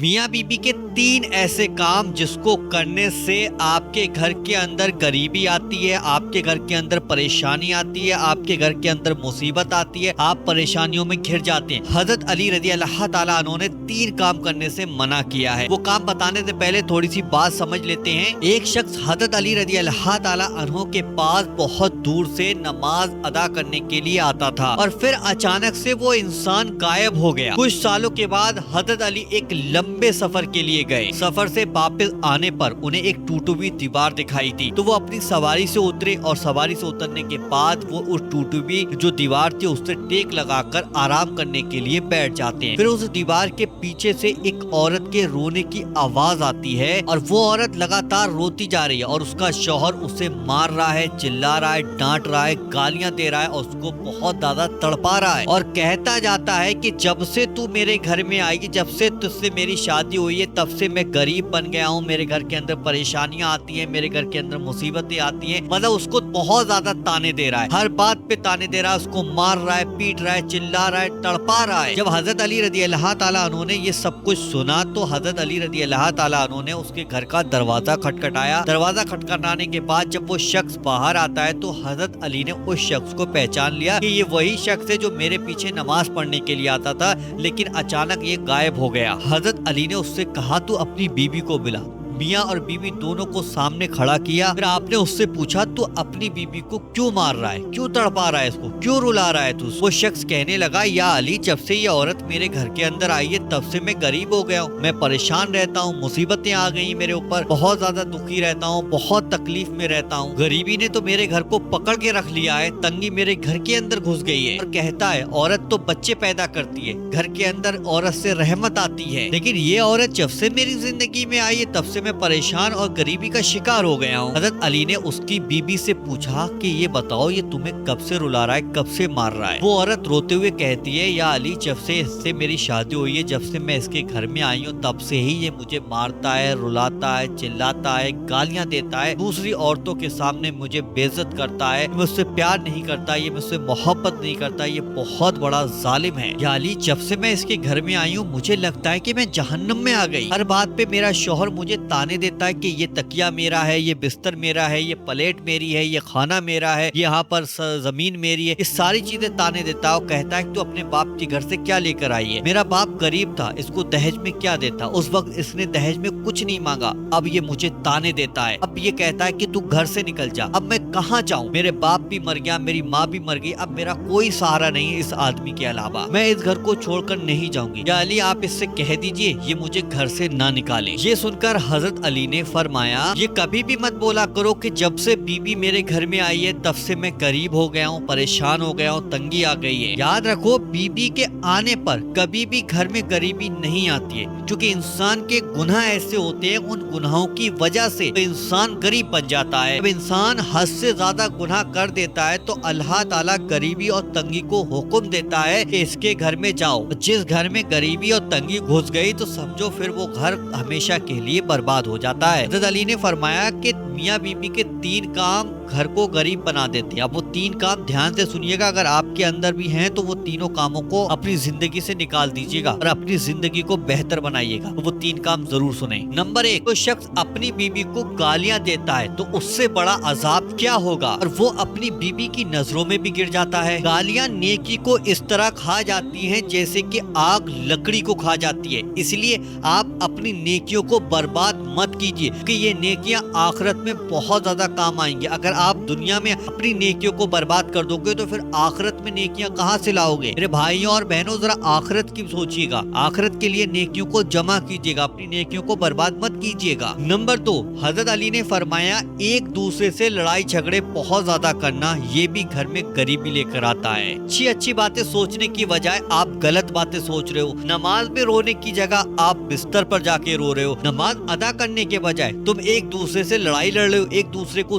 میاں بیوی کے 3 ایسے کام جس کو کرنے سے آپ کے گھر کے اندر غریبی آتی ہے، آپ کے گھر کے اندر پریشانی آتی ہے، آپ کے گھر کے اندر مصیبت آتی ہے، آپ پریشانیوں میں گھر جاتے ہیں۔ حضرت علی رضی اللہ تعالیٰ عنہ نے 3 کام کرنے سے منع کیا ہے۔ وہ کام بتانے سے پہلے تھوڑی سی بات سمجھ لیتے ہیں۔ ایک شخص حضرت علی رضی اللہ تعالیٰ عنہ کے پاس بہت دور سے نماز ادا کرنے کے لیے آتا تھا اور پھر اچانک سے وہ انسان غائب ہو گیا۔ کچھ سالوں کے بعد حضرت علی ایک لمبے سفر کے لیے گئے۔ سفر سے واپس آنے پر انہیں ایک ٹوٹی ہوئی دیوار دکھائی تھی، تو وہ اپنی سواری سے اترے اور سواری سے اترنے کے بعد وہ اس ٹوٹی ہوئی جو دیوار تھی اس سے ٹیک لگا کر آرام کرنے کے لیے بیٹھ جاتے ہیں۔ پھر اس دیوار کے پیچھے سے ایک عورت کے رونے کی آواز آتی ہے اور وہ عورت لگاتار روتی جا رہی ہے اور اس کا شوہر اسے مار رہا ہے، چلا رہا ہے، ڈانٹ رہا ہے، گالیاں دے رہا ہے اور اس کو بہت زیادہ تڑپا رہا ہے اور کہتا جاتا ہے کہ جب سے تو میرے گھر میں آئی، جب سے تجھ سے میری شادی ہوئی ہے، تب سے میں غریب بن گیا ہوں، میرے گھر کے اندر پریشانیاں آتی ہیں، میرے گھر کے اندر مصیبتیں آتی ہیں۔ مطلب اس کو بہت زیادہ تانے دے رہا ہے، ہر بات پہ تانے دے رہا ہے، اس کو مار رہا ہے، پیٹ رہا ہے، چلا رہا ہے، تڑپا رہا ہے۔ جب حضرت علی رضی اللہ تعالیٰ عنہ نے یہ سب کچھ سنا تو حضرت علی رضی اللہ تعالیٰ عنہ نے اس کے گھر کا دروازہ کھٹکھٹایا۔ دروازہ کھٹکھٹانے کے بعد جب وہ شخص باہر آتا ہے تو حضرت علی نے اس شخص کو پہچان لیا کہ یہ وہی شخص ہے جو میرے پیچھے نماز پڑھنے کے لیے آتا تھا، لیکن اچانک یہ غائب ہو گیا۔ حضرت علی نے اس سے کہا تو اپنی بیوی کو بلا۔ میاں اور بیوی دونوں کو سامنے کھڑا کیا۔ پھر آپ نے اس سے پوچھا تو اپنی بیوی کو کیوں مار رہا ہے، کیوں تڑپا رہا ہے، اس کو کیوں رلا رہا ہے تو؟ وہ شخص کہنے لگا، یا علی، جب سے یہ عورت میرے گھر کے اندر آئی ہے تب سے میں غریب ہو گیا ہوں، میں پریشان رہتا ہوں، مصیبتیں آ گئی میرے اوپر، بہت زیادہ دکھی رہتا ہوں، بہت تکلیف میں رہتا ہوں۔ غریبی نے تو میرے گھر کو پکڑ کے رکھ لیا ہے، تنگی میرے گھر کے اندر گھس گئی ہے۔ اور کہتا ہے عورت تو بچے پیدا کرتی ہے، گھر کے اندر عورت سے رحمت آتی ہے، لیکن یہ عورت جب سے میری زندگی میں آئی ہے تب سے میں پریشان اور غریبی کا شکار ہو گیا ہوں۔ حضرت علی نے اس کی بیوی سے پوچھا کہ یہ بتاؤ یہ تمہیں کب سے رلا رہا ہے، کب سے مار رہا ہے؟ وہ عورت روتے ہوئے کہتی ہے، یا علی، جب سے اس سے میری شادی ہوئی ہے، جب سے میں اس کے گھر میں آئی ہوں تب سے ہی یہ مجھے مارتا ہے، رلاتا ہے، چلاتا ہے، گالیاں دیتا ہے، دوسری عورتوں کے سامنے مجھے بے عزت کرتا ہے، مجھ سے پیار نہیں کرتا، یہ مجھ سے محبت نہیں کرتا، یہ بہت بڑا ظالم ہے۔ یا علی، جب سے میں اس کے گھر میں آئی ہوں مجھے لگتا ہے کہ میں جہنم میں آ گئی، ہر بات پہ میرا شوہر مجھے تانے دیتا ہے کہ یہ تکیا میرا ہے، یہ بستر میرا ہے، یہ پلیٹ میری ہے، یہ کھانا میرا ہے، یہاں پر زمین میری ہے، یہ ساری چیزیں تانے دیتا ہے اور کہتا ہے کہ تو اپنے باپ کے گھر سے کیا لے کر آئی ہے؟ میرا باپ غریب تھا، اس کو دہیج میں کیا دیتا؟ اس وقت اس نے دہیج میں کچھ نہیں مانگا، اب یہ مجھے تانے دیتا ہے، اب یہ کہتا ہے کہ تو گھر سے نکل جا، اب میں کہاں جاؤں؟ میرے باپ بھی مر گیا، میری ماں بھی مر گئی، اب میرا کوئی سہارا نہیں ہے اس آدمی کے علاوہ، میں اس گھر کو چھوڑ کر نہیں جاؤں گی۔ یا علی، آپ اس سے کہہ دیجئے یہ مجھے گھر سے نہ نکالے۔ یہ سن کر حضرت علی نے فرمایا، یہ کبھی بھی مت بولا کرو کہ جب سے بیوی میرے گھر میں آئی ہے تب سے میں غریب ہو گیا ہوں، پریشان ہو گیا ہوں، تنگی آ گئی ہے۔ یاد رکھو، بیوی کے آنے پر کبھی بھی گھر میں غریبی نہیں آتی ہے، کیونکہ انسان کے گناہ ایسے ہوتے ہیں، ان گناہوں کی وجہ سے انسان غریب بن جاتا ہے۔ جب انسان حد سے زیادہ گناہ کر دیتا ہے تو اللہ تعالیٰ غریبی اور تنگی کو حکم دیتا ہے کہ اس کے گھر میں جاؤ۔ جس گھر میں غریبی اور تنگی گھس گئی تو سمجھو پھر وہ گھر ہمیشہ کے لیے برباد ہو جاتا ہے۔ حضرت علی نے فرمایا کہ میاں بیوی کے 3 کام گھر کو غریب بنا دیتے ہیں۔ اب وہ 3 کام دھیان سے سنیے گا، اگر آپ کے اندر بھی ہیں تو وہ تینوں کاموں کو اپنی زندگی سے نکال دیجیے گا اور اپنی زندگی کو بہتر بنائیے گا۔ وہ 3 کام ضرور سنیں۔ نمبر 1، کوئی شخص اپنی بیوی کو گالیاں دیتا ہے تو اس سے بڑا عذاب کیا ہوگا، اور وہ اپنی بیوی کی نظروں میں بھی گر جاتا ہے۔ گالیاں نیکی کو اس طرح کھا جاتی ہیں جیسے کہ آگ لکڑی کو کھا جاتی ہے، اس لیے آپ اپنی نیکیوں کو برباد مت کیجیے کہ یہ نیکیاں آخرت میں بہت زیادہ کام آئیں گی۔ اگر آپ دنیا میں اپنی نیکیوں کو برباد کر دو گے تو پھر آخرت میں نیکیاں کہاں سے لاؤ گے؟ میرے بھائیوں اور بہنوں، ذرا آخرت کی سوچیے گا، آخرت کے لیے نیکیوں کو جمع کیجیے گا، اپنی نیکیوں کو برباد مت کیجیے گا۔ نمبر 2، حضرت علی نے فرمایا، ایک دوسرے سے لڑائی جھگڑے بہت زیادہ کرنا یہ بھی گھر میں غریبی لے کر آتا ہے۔ اچھی باتیں سوچنے کی بجائے آپ غلط باتیں سوچ رہے ہو۔ نماز میں رونے کی جگہ آپ بستر پر جا کے رو رہے ہو۔ نماز ادا کرنے کے بجائے تم ایک دوسرے سے لڑائی لڑ رہے ہو، ایک دوسرے کو